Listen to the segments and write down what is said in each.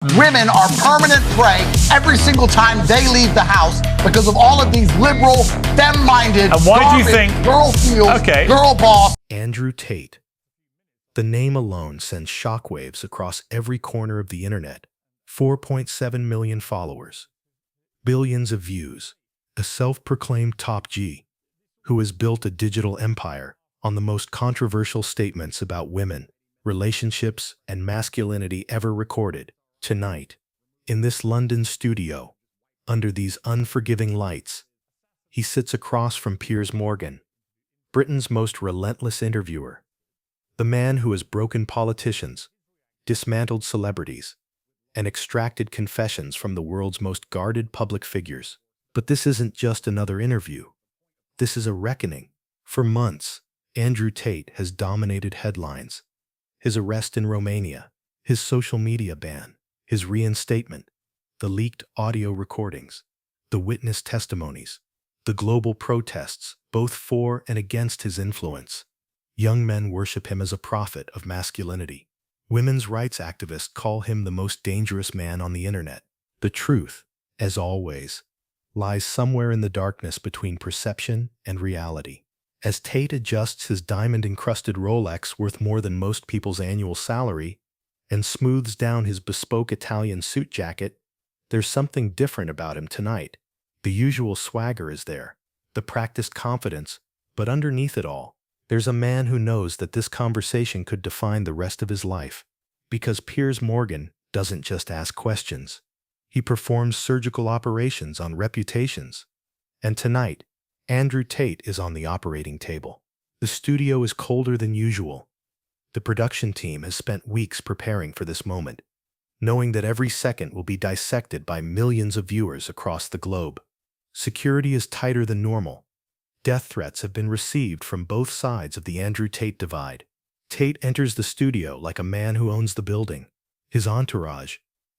Women are permanent prey every single time they leave the house because of all of these liberal, femme-minded, and why do you think girl feels, girl boss. Andrew Tate. The name alone sends shockwaves across every corner of the internet. 4.7 million followers, billions of views, a self-proclaimed top G who has built a digital empire on the most controversial statements about women, relationships, and masculinity ever recorded. Tonight, in this London studio, under these unforgiving lights, he sits across from Piers Morgan, Britain's most relentless interviewer, the man who has broken politicians, dismantled celebrities, and extracted confessions from the world's most guarded public figures. But this isn't just another interview. This is a reckoning. For months, Andrew Tate has dominated headlines. His arrest in Romania, his social media ban, his reinstatement, the leaked audio recordings, the witness testimonies, the global protests, both for and against his influence. Young men worship him as a prophet of masculinity. Women's rights activists call him the most dangerous man on the internet. The truth, as always, lies somewhere in the darkness between perception and reality. As Tate adjusts his diamond-encrusted Rolex worth more than most people's annual salary and smooths down his bespoke Italian suit jacket, there's something different about him tonight. The usual swagger is there, the practiced confidence, but underneath it all, there's a man who knows that this conversation could define the rest of his life. Because Piers Morgan doesn't just ask questions. He performs surgical operations on reputations. And tonight, Andrew Tate is on the operating table. The studio is colder than usual. The production team has spent weeks preparing for this moment, knowing that every second will be dissected by millions of viewers across the globe. Security is tighter than normal. Death threats have been received from both sides of the Andrew Tate divide. Tate enters the studio like a man who owns the building. His entourage,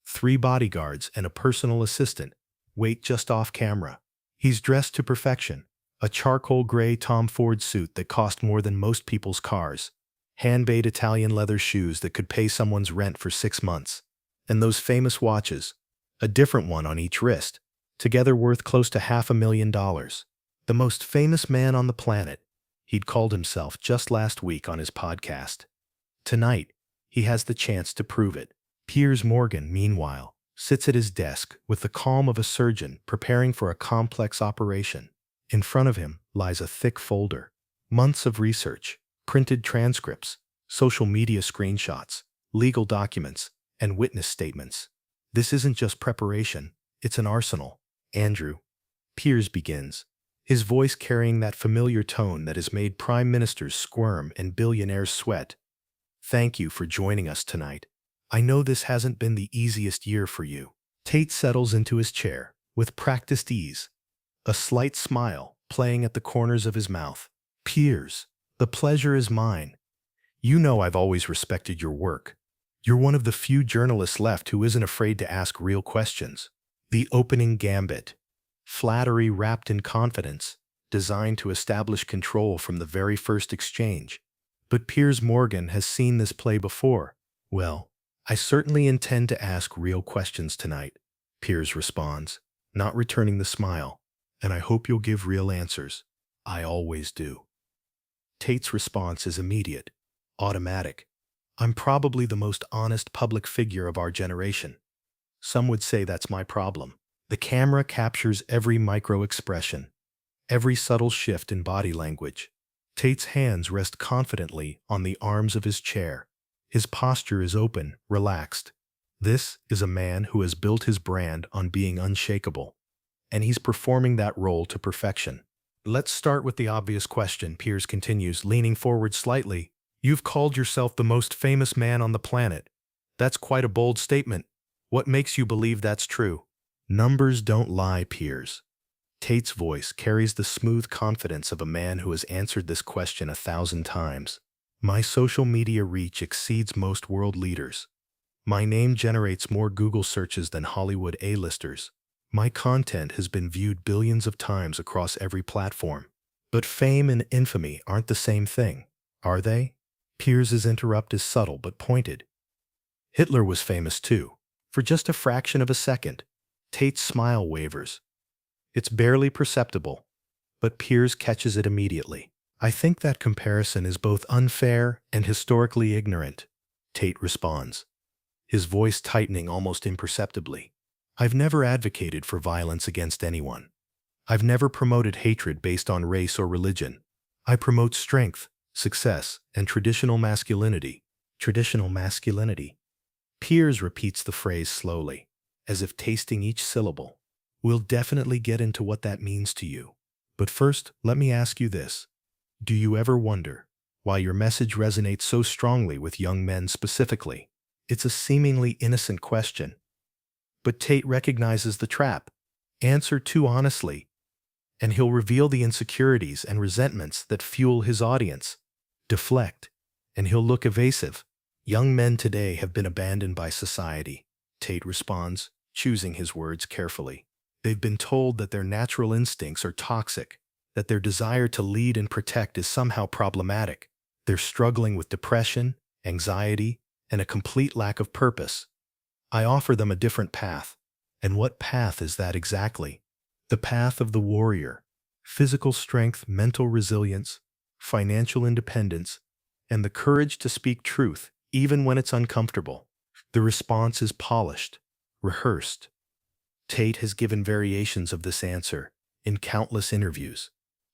3 bodyguards and a personal assistant, wait just off camera. He's dressed to perfection, a charcoal gray Tom Ford suit that cost more than most people's cars, handmade Italian leather shoes that could pay someone's rent for 6 months, and those famous watches, a different one on each wrist, together worth close to $500,000. The most famous man on the planet, he'd called himself just last week on his podcast. Tonight, he has the chance to prove it. Piers Morgan, meanwhile, sits at his desk with the calm of a surgeon preparing for a complex operation. In front of him lies a thick folder, months of research, printed transcripts, social media screenshots, legal documents, and witness statements. This isn't just preparation, it's an arsenal. Andrew. Piers begins, his voice carrying that familiar tone that has made prime ministers squirm and billionaires sweat. Thank you for joining us tonight. I know this hasn't been the easiest year for you. Tate settles into his chair with practiced ease, a slight smile playing at the corners of his mouth. Piers, the pleasure is mine. You know I've always respected your work. You're one of the few journalists left who isn't afraid to ask real questions. The opening gambit, flattery wrapped in confidence, designed to establish control from the very first exchange. But Piers Morgan has seen this play before. Well, I certainly intend to ask real questions tonight, Piers responds, not returning the smile, and I hope you'll give real answers. I always do. Tate's response is immediate, automatic. I'm probably the most honest public figure of our generation. Some would say that's my problem. The camera captures every micro-expression, every subtle shift in body language. Tate's hands rest confidently on the arms of his chair. His posture is open, relaxed. This is a man who has built his brand on being unshakable, and he's performing that role to perfection. Let's start with the obvious question, Piers continues, leaning forward slightly. You've called yourself the most famous man on the planet. That's quite a bold statement. What makes you believe that's true? Numbers don't lie, Piers. Tate's voice carries the smooth confidence of a man who has answered this question 1,000 times. My social media reach exceeds most world leaders. My name generates more Google searches than Hollywood A-listers. My content has been viewed billions of times across every platform. But fame and infamy aren't the same thing, are they? Piers's interrupt is subtle but pointed. Hitler was famous too. For just a fraction of a second, Tate's smile wavers. It's barely perceptible, but Piers catches it immediately. I think that comparison is both unfair and historically ignorant, Tate responds, his voice tightening almost imperceptibly. I've never advocated for violence against anyone. I've never promoted hatred based on race or religion. I promote strength, success, and traditional masculinity. Traditional masculinity. Piers repeats the phrase slowly, as if tasting each syllable. We'll definitely get into what that means to you. But first, let me ask you this. Do you ever wonder why your message resonates so strongly with young men specifically? It's a seemingly innocent question. But Tate recognizes the trap. Answer too honestly, and he'll reveal the insecurities and resentments that fuel his audience. Deflect, and he'll look evasive. Young men today have been abandoned by society, Tate responds, choosing his words carefully. They've been told that their natural instincts are toxic, that their desire to lead and protect is somehow problematic. They're struggling with depression, anxiety, and a complete lack of purpose. I offer them a different path. And what path is that exactly? The path of the warrior. Physical strength, mental resilience, financial independence, and the courage to speak truth, even when it's uncomfortable. The response is polished, rehearsed. Tate has given variations of this answer in countless interviews,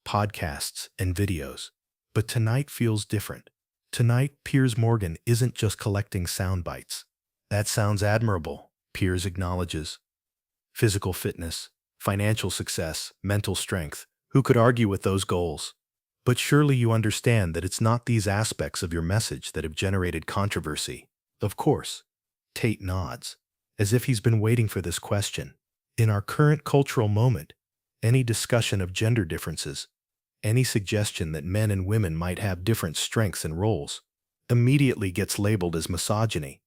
podcasts, and videos. But tonight feels different. Tonight, Piers Morgan isn't just collecting sound bites. That sounds admirable, Piers acknowledges. Physical fitness, financial success, mental strength. Who could argue with those goals? But surely you understand that it's not these aspects of your message that have generated controversy. Of course. Tate nods, as if he's been waiting for this question. In our current cultural moment, any discussion of gender differences, any suggestion that men and women might have different strengths and roles, immediately gets labeled as misogyny.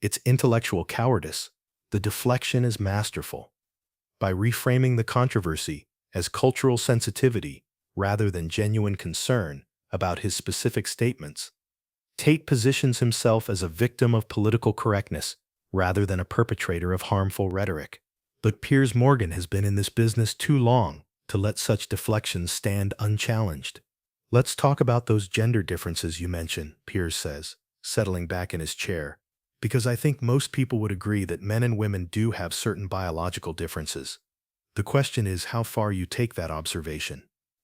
It's intellectual cowardice. The deflection is masterful. By reframing the controversy as cultural sensitivity rather than genuine concern about his specific statements, Tate positions himself as a victim of political correctness rather than a perpetrator of harmful rhetoric. But Piers Morgan has been in this business too long to let such deflections stand unchallenged. Let's talk about those gender differences you mentioned, Piers says, settling back in his chair, because I think most people would agree that men and women do have certain biological differences. The question is how far you take that observation.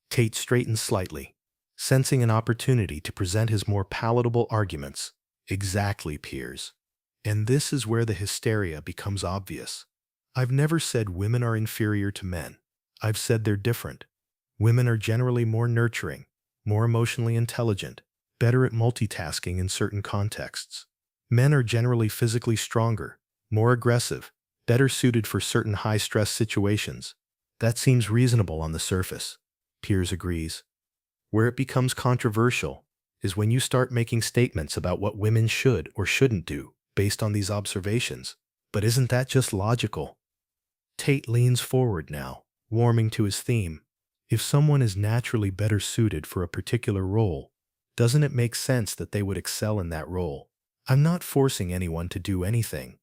Tate straightens slightly, sensing an opportunity to present his more palatable arguments. Exactly, Piers. And this is where the hysteria becomes obvious. I've never said women are inferior to men. I've said they're different. Women are generally more nurturing, more emotionally intelligent, better at multitasking in certain contexts. Men are generally physically stronger, more aggressive, better suited for certain high-stress situations. That seems reasonable on the surface, Piers agrees. Where it becomes controversial is when you start making statements about what women should or shouldn't do based on these observations. But isn't that just logical? Tate leans forward now, warming to his theme. If someone is naturally better suited for a particular role, doesn't it make sense that they would excel in that role? I'm not forcing anyone to do anything.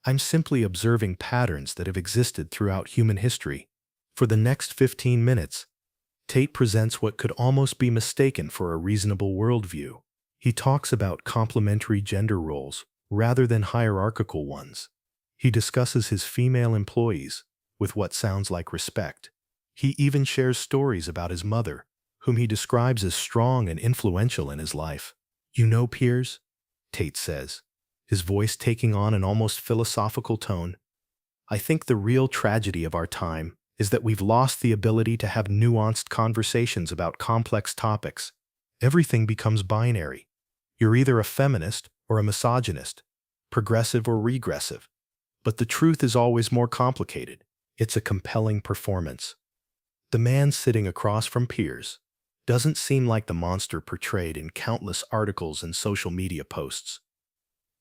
I'm simply observing patterns that have existed throughout human history. For the next 15 minutes, Tate presents what could almost be mistaken for a reasonable worldview. He talks about complementary gender roles rather than hierarchical ones. He discusses his female employees with what sounds like respect. He even shares stories about his mother, whom he describes as strong and influential in his life. You know, Piers, Tate says, his voice taking on an almost philosophical tone, I think the real tragedy of our time is that we've lost the ability to have nuanced conversations about complex topics. Everything becomes binary. You're either a feminist or a misogynist, progressive or regressive. But the truth is always more complicated. It's a compelling performance. The man sitting across from Piers doesn't seem like the monster portrayed in countless articles and social media posts.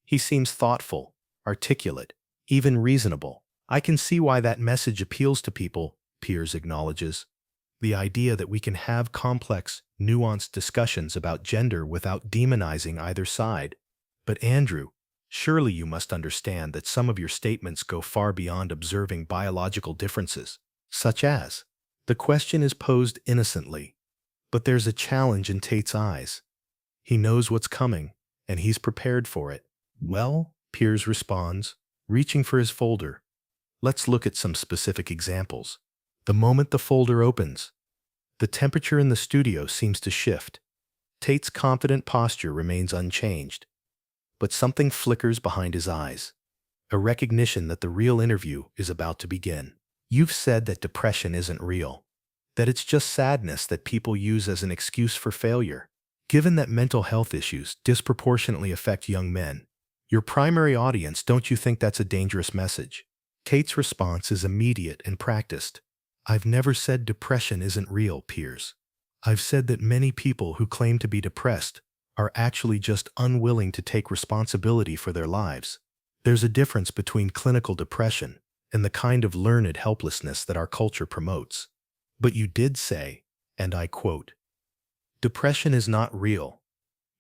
He seems thoughtful, articulate, even reasonable. I can see why that message appeals to people, Piers acknowledges. The idea that we can have complex, nuanced discussions about gender without demonizing either side. But Andrew, Surely you must understand that some of your statements go far beyond observing biological differences, such as, the question is posed innocently, but there's a challenge in Tate's eyes. He knows what's coming, and he's prepared for it. Well, Piers responds, reaching for his folder. Let's look at some specific examples. The moment the folder opens, the temperature in the studio seems to shift. Tate's confident posture remains unchanged, but something flickers behind his eyes, a recognition that the real interview is about to begin. You've said that depression isn't real, that it's just sadness that people use as an excuse for failure. Given that mental health issues disproportionately affect young men, your primary audience, don't you think that's a dangerous message? Tate's response is immediate and practiced. I've never said depression isn't real, Piers. I've said that many people who claim to be depressed are actually just unwilling to take responsibility for their lives. There's a difference between clinical depression and the kind of learned helplessness that our culture promotes. But you did say, and I quote, "Depression is not real.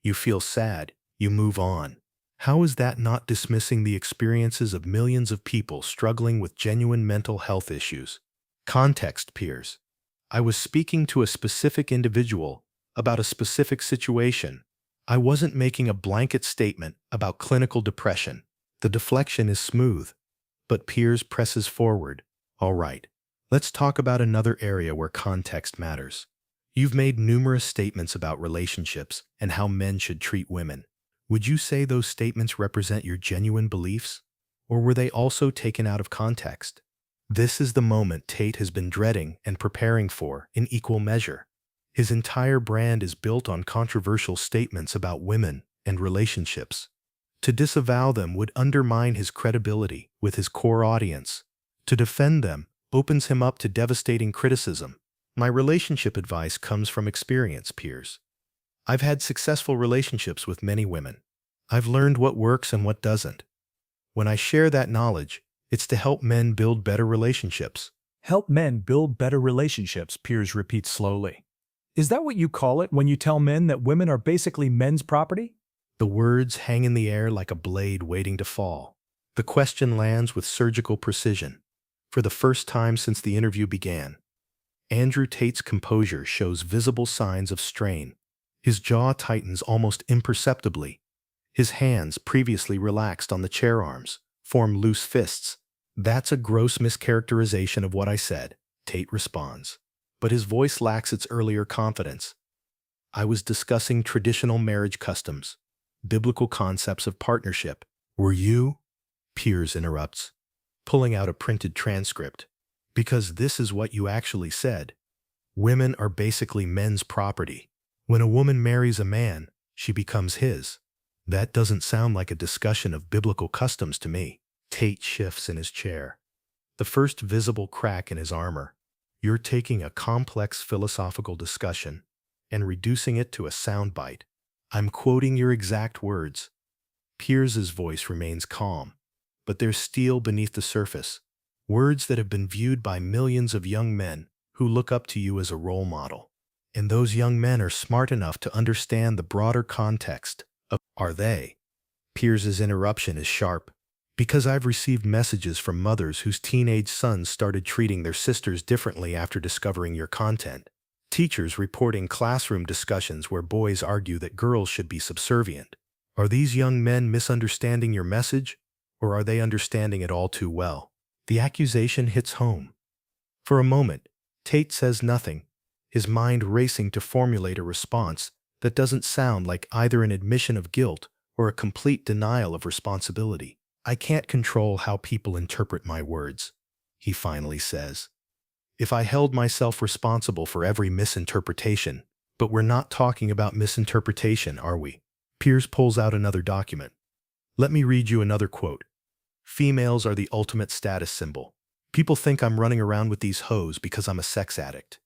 You feel sad, you move on." How is that not dismissing the experiences of millions of people struggling with genuine mental health issues? Context, Piers. I was speaking to a specific individual about a specific situation. I wasn't making a blanket statement about clinical depression. The deflection is smooth, but Piers presses forward. All right, let's talk about another area where context matters. You've made numerous statements about relationships and how men should treat women. Would you say those statements represent your genuine beliefs, or were they also taken out of context? This is the moment Tate has been dreading and preparing for in equal measure. His entire brand is built on controversial statements about women and relationships. To disavow them would undermine his credibility with his core audience. To defend them opens him up to devastating criticism. My relationship advice comes from experience, Piers. I've had successful relationships with many women. I've learned what works and what doesn't. When I share that knowledge, it's to help men build better relationships. Help men build better relationships, Piers repeats slowly. Is that what you call it when you tell men that women are basically men's property? The words hang in the air like a blade waiting to fall. The question lands with surgical precision. For the first time since the interview began, Andrew Tate's composure shows visible signs of strain. His jaw tightens almost imperceptibly. His hands, previously relaxed on the chair arms, form loose fists. That's a gross mischaracterization of what I said, Tate responds. But his voice lacks its earlier confidence. I was discussing traditional marriage customs, biblical concepts of partnership. Were you? Piers interrupts, pulling out a printed transcript. Because this is what you actually said. Women are basically men's property. When a woman marries a man, she becomes his. That doesn't sound like a discussion of biblical customs to me. Tate shifts in his chair, the first visible crack in his armor. You're taking a complex philosophical discussion and reducing it to a soundbite. I'm quoting your exact words. Piers's voice remains calm, but there's steel beneath the surface. Words that have been viewed by millions of young men who look up to you as a role model. And those young men are smart enough to understand the broader context of, are they? Piers's interruption is sharp. Because I've received messages from mothers whose teenage sons started treating their sisters differently after discovering your content. Teachers reporting classroom discussions where boys argue that girls should be subservient. Are these young men misunderstanding your message, or are they understanding it all too well? The accusation hits home. For a moment, Tate says nothing, his mind racing to formulate a response that doesn't sound like either an admission of guilt or a complete denial of responsibility. I can't control how people interpret my words, he finally says. If I held myself responsible for every misinterpretation, but we're not talking about misinterpretation, are we? Piers pulls out another document. Let me read you another quote. Females are the ultimate status symbol. People think I'm running around with these hoes because I'm a sex addict.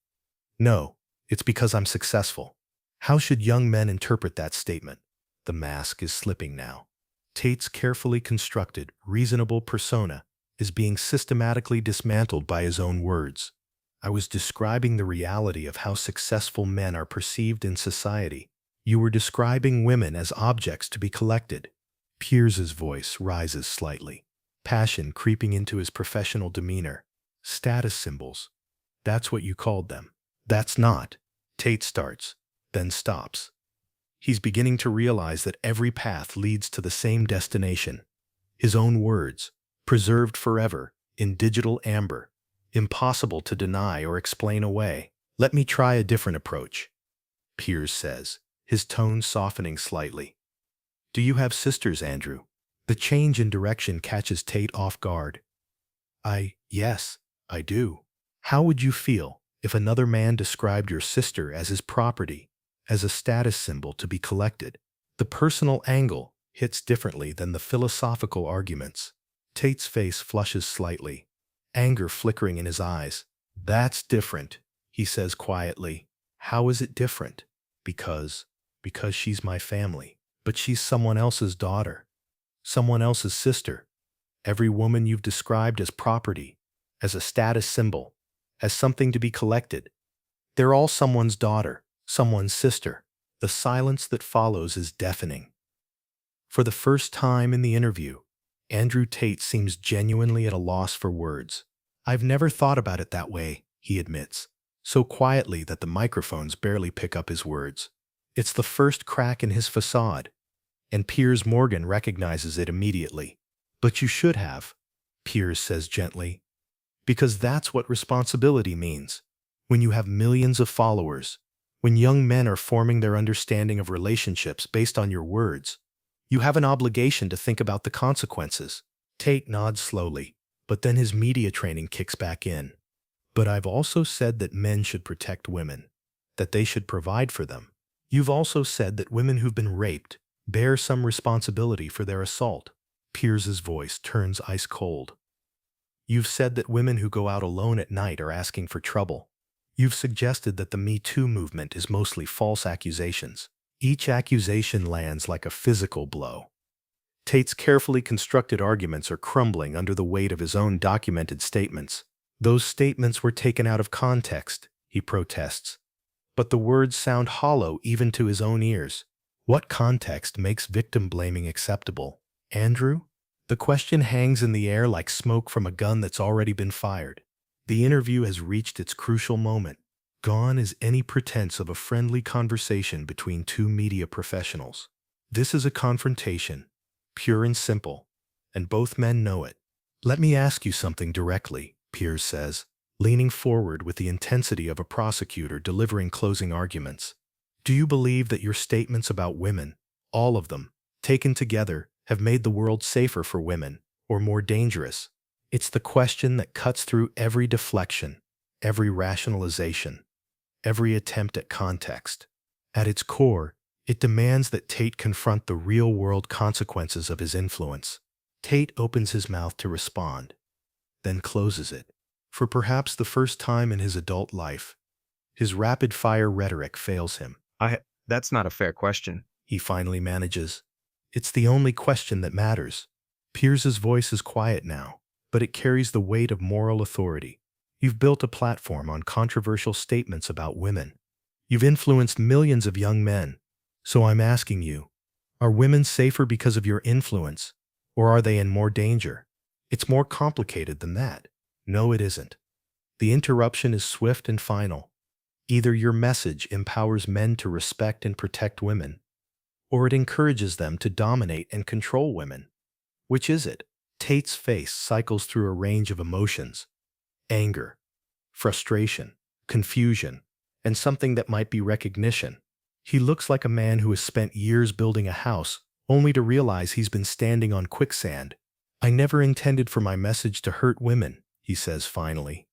No, it's because I'm successful. How should young men interpret that statement? The mask is slipping now. Tate's carefully constructed, reasonable persona is being systematically dismantled by his own words. I was describing the reality of how successful men are perceived in society. You were describing women as objects to be collected. Piers's voice rises slightly, passion creeping into his professional demeanor. Status symbols. That's what you called them. That's not. Tate starts, then stops. He's beginning to realize that every path leads to the same destination. His own words, preserved forever in digital amber, impossible to deny or explain away. Let me try a different approach, Piers says, his tone softening slightly. Do you have sisters, Andrew? The change in direction catches Tate off guard. Yes, I do. How would you feel if another man described your sister as his property, as a status symbol to be collected? The personal angle hits differently than the philosophical arguments. Tate's face flushes slightly, anger flickering in his eyes. That's different, he says quietly. How is it different? Because she's my family. But she's someone else's daughter, someone else's sister. Every woman you've described as property, as a status symbol, as something to be collected. They're all someone's daughter, someone's sister. The silence that follows is deafening. For the first time in the interview, Andrew Tate seems genuinely at a loss for words. I've never thought about it that way, he admits, so quietly that the microphones barely pick up his words. It's the first crack in his facade, and Piers Morgan recognizes it immediately. But you should have, Piers says gently, because that's what responsibility means. When you have millions of followers, when young men are forming their understanding of relationships based on your words, you have an obligation to think about the consequences. Tate nods slowly, but then his media training kicks back in. But I've also said that men should protect women, that they should provide for them. You've also said that women who've been raped bear some responsibility for their assault. Piers's voice turns ice cold. You've said that women who go out alone at night are asking for trouble. You've suggested that the Me Too movement is mostly false accusations. Each accusation lands like a physical blow. Tate's carefully constructed arguments are crumbling under the weight of his own documented statements. Those statements were taken out of context, he protests. But the words sound hollow even to his own ears. What context makes victim blaming acceptable? Andrew? The question hangs in the air like smoke from a gun that's already been fired. The interview has reached its crucial moment. Gone is any pretense of a friendly conversation between two media professionals. This is a confrontation, pure and simple, and both men know it. Let me ask you something directly, Piers says, leaning forward with the intensity of a prosecutor delivering closing arguments. Do you believe that your statements about women, all of them, taken together, have made the world safer for women, or more dangerous? It's the question that cuts through every deflection, every rationalization, every attempt at context. At its core, it demands that Tate confront the real-world consequences of his influence. Tate opens his mouth to respond, then closes it. For perhaps the first time in his adult life, his rapid-fire rhetoric fails him. That's not a fair question. He finally manages. It's the only question that matters. Piers's voice is quiet now, but it carries the weight of moral authority. You've built a platform on controversial statements about women. You've influenced millions of young men. So I'm asking you, are women safer because of your influence, or are they in more danger? It's more complicated than that. No, it isn't. The interruption is swift and final. Either your message empowers men to respect and protect women, or it encourages them to dominate and control women. Which is it? Tate's face cycles through a range of emotions: anger, frustration, confusion, and something that might be recognition. He looks like a man who has spent years building a house, only to realize he's been standing on quicksand. I never intended for my message to hurt women, he says finally,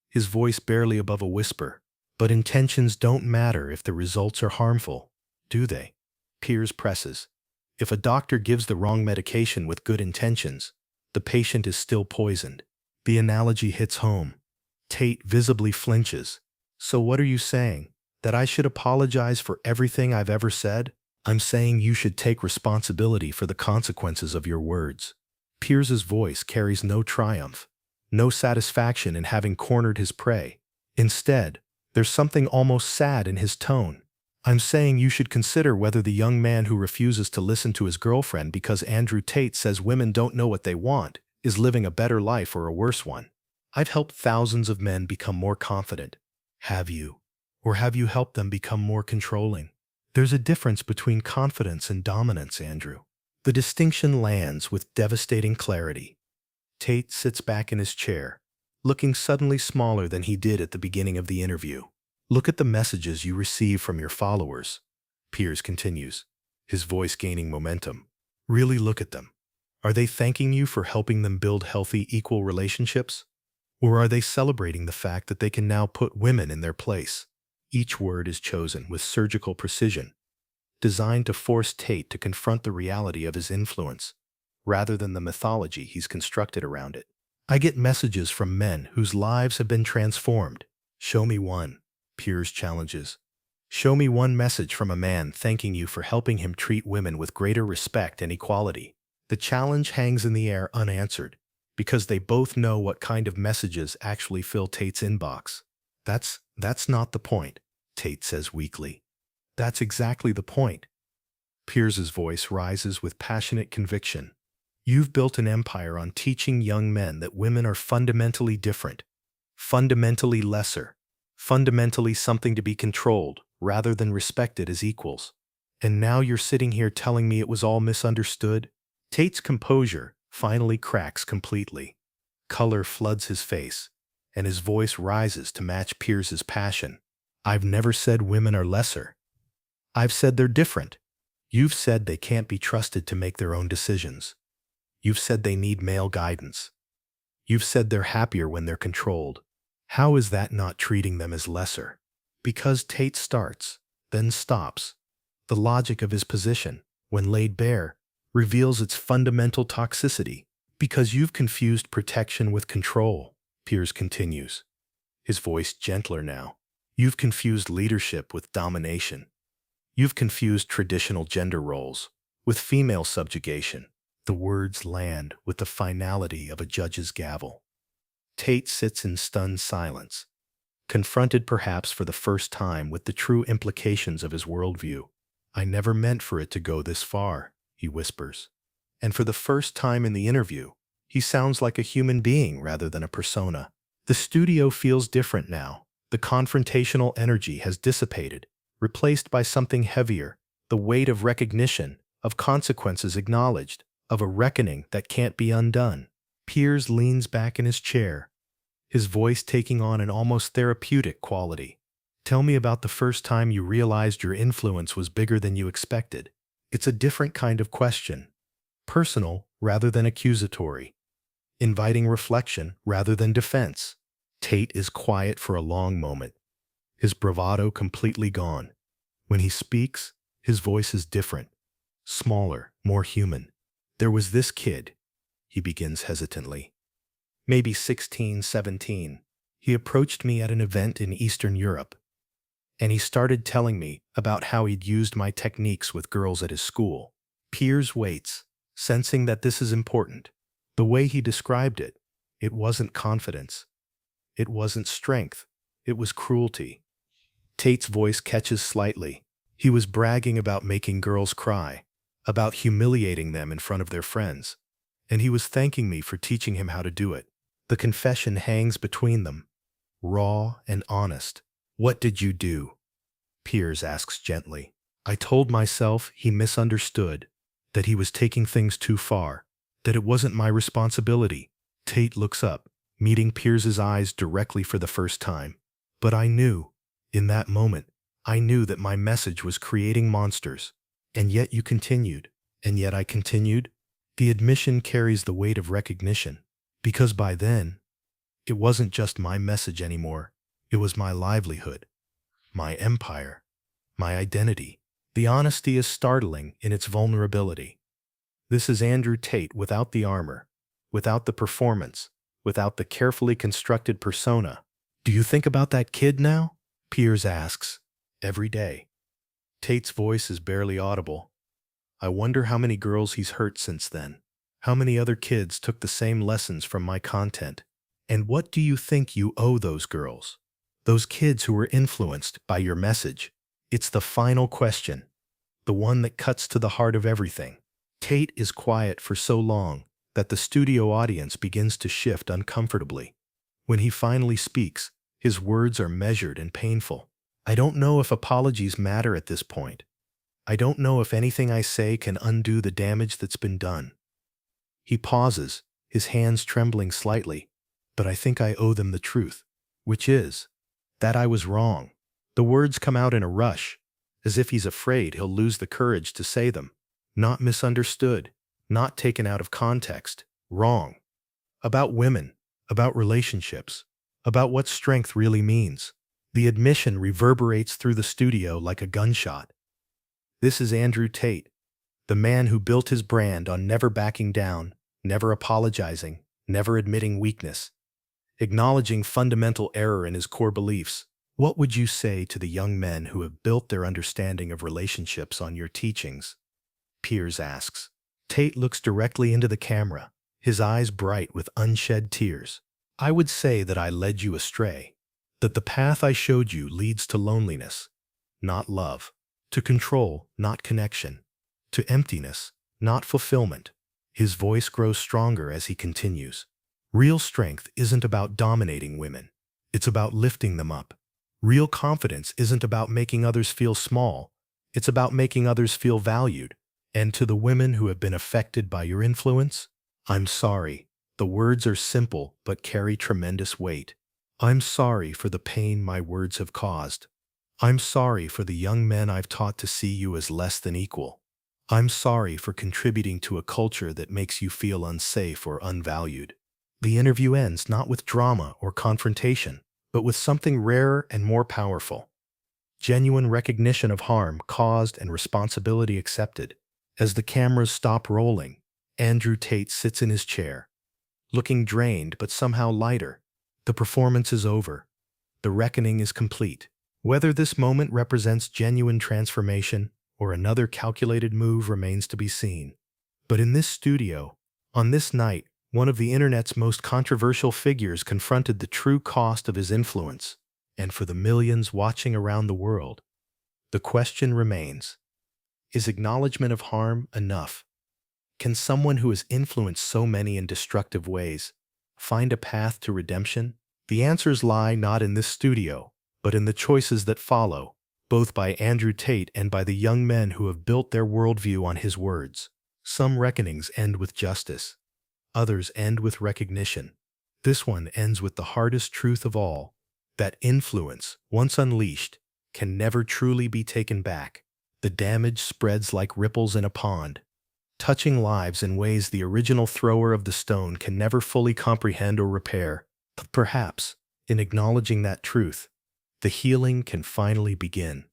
his voice barely above a whisper. But intentions don't matter if the results are harmful, do they? Piers presses. If a doctor gives the wrong medication with good intentions, the patient is still poisoned. The analogy hits home. Tate visibly flinches. So what are you saying? That I should apologize for everything I've ever said? I'm saying you should take responsibility for the consequences of your words. Piers's voice carries no triumph, no satisfaction in having cornered his prey. Instead, there's something almost sad in his tone. I'm saying you should consider whether the young man who refuses to listen to his girlfriend because Andrew Tate says women don't know what they want is living a better life or a worse one. I've helped thousands of men become more confident. Have you? Or have you helped them become more controlling? There's a difference between confidence and dominance, Andrew. The distinction lands with devastating clarity. Tate sits back in his chair, looking suddenly smaller than he did at the beginning of the interview. Look at the messages you receive from your followers, Piers continues, his voice gaining momentum. Really look at them. Are they thanking you for helping them build healthy, equal relationships? Or are they celebrating the fact that they can now put women in their place? Each word is chosen with surgical precision, designed to force Tate to confront the reality of his influence, rather than the mythology he's constructed around it. I get messages from men whose lives have been transformed. Show me one, Piers challenges. Show me one message from a man thanking you for helping him treat women with greater respect and equality. The challenge hangs in the air unanswered, because they both know what kind of messages actually fill Tate's inbox. That's not the point, Tate says weakly. That's exactly the point. Piers's voice rises with passionate conviction. You've built an empire on teaching young men that women are fundamentally different, fundamentally lesser, fundamentally something to be controlled rather than respected as equals. And now you're sitting here telling me it was all misunderstood? Tate's composure finally cracks completely. Color floods his face, and his voice rises to match Piers's passion. I've never said women are lesser. I've said they're different. You've said they can't be trusted to make their own decisions. You've said they need male guidance. You've said they're happier when they're controlled. How is that not treating them as lesser? Because Tate starts, then stops. The logic of his position, when laid bare, reveals its fundamental toxicity. Because you've confused protection with control, Piers continues, his voice gentler now. You've confused leadership with domination. You've confused traditional gender roles with female subjugation. The words land with the finality of a judge's gavel. Tate sits in stunned silence, confronted perhaps for the first time with the true implications of his worldview. I never meant for it to go this far, he whispers. And for the first time in the interview, he sounds like a human being rather than a persona. The studio feels different now. The confrontational energy has dissipated, replaced by something heavier, the weight of recognition, of consequences acknowledged, of a reckoning that can't be undone. Piers leans back in his chair, his voice taking on an almost therapeutic quality. Tell me about the first time you realized your influence was bigger than you expected. It's a different kind of question. Personal rather than accusatory. Inviting reflection rather than defense. Tate is quiet for a long moment, his bravado completely gone. When he speaks, his voice is different, smaller, more human. There was this kid, he begins hesitantly. Maybe 16, 17. He approached me at an event in Eastern Europe, and he started telling me about how he'd used my techniques with girls at his school. Piers waits, sensing that this is important. The way he described it, it wasn't confidence. It wasn't strength. It was cruelty. Tate's voice catches slightly. He was bragging about making girls cry, about humiliating them in front of their friends, and he was thanking me for teaching him how to do it. The confession hangs between them, raw and honest. What did you do? Piers asks gently. I told myself he misunderstood, that he was taking things too far, that it wasn't my responsibility. Tate looks up, meeting Piers's eyes directly for the first time. But I knew, in that moment, I knew that my message was creating monsters. And yet you continued. And yet I continued. The admission carries the weight of recognition, because by then, it wasn't just my message anymore. It was my livelihood, my empire, my identity. The honesty is startling in its vulnerability. This is Andrew Tate without the armor, without the performance, without the carefully constructed persona. Do you think about that kid now? Piers asks. Every day. Tate's voice is barely audible. I wonder how many girls he's hurt since then. How many other kids took the same lessons from my content? And what do you think you owe those girls? Those kids who were influenced by your message? It's the final question, the one that cuts to the heart of everything. Tate is quiet for so long that the studio audience begins to shift uncomfortably. When he finally speaks, his words are measured and painful. I don't know if apologies matter at this point. I don't know if anything I say can undo the damage that's been done. He pauses, his hands trembling slightly, but I think I owe them the truth, which is that I was wrong. The words come out in a rush, as if he's afraid he'll lose the courage to say them. Not misunderstood, not taken out of context, wrong. About women, about relationships, about what strength really means. The admission reverberates through the studio like a gunshot. This is Andrew Tate, the man who built his brand on never backing down, never apologizing, never admitting weakness, acknowledging fundamental error in his core beliefs. What would you say to the young men who have built their understanding of relationships on your teachings? Piers asks. Tate looks directly into the camera, his eyes bright with unshed tears. I would say that I led you astray, that the path I showed you leads to loneliness, not love, to control, not connection, to emptiness, not fulfillment. His voice grows stronger as he continues. Real strength isn't about dominating women. It's about lifting them up. Real confidence isn't about making others feel small. It's about making others feel valued. And to the women who have been affected by your influence, I'm sorry. The words are simple but carry tremendous weight. I'm sorry for the pain my words have caused. I'm sorry for the young men I've taught to see you as less than equal. I'm sorry for contributing to a culture that makes you feel unsafe or unvalued. The interview ends not with drama or confrontation, but with something rarer and more powerful. Genuine recognition of harm caused and responsibility accepted. As the cameras stop rolling, Andrew Tate sits in his chair, looking drained but somehow lighter. The performance is over. The reckoning is complete. Whether this moment represents genuine transformation or another calculated move remains to be seen. But in this studio, on this night, one of the internet's most controversial figures confronted the true cost of his influence, and for the millions watching around the world, the question remains, is acknowledgement of harm enough? Can someone who has influenced so many in destructive ways find a path to redemption? The answers lie not in this studio, but in the choices that follow, both by Andrew Tate and by the young men who have built their worldview on his words. Some reckonings end with justice. Others end with recognition. This one ends with the hardest truth of all, that influence, once unleashed, can never truly be taken back. The damage spreads like ripples in a pond, touching lives in ways the original thrower of the stone can never fully comprehend or repair. But perhaps, in acknowledging that truth, the healing can finally begin.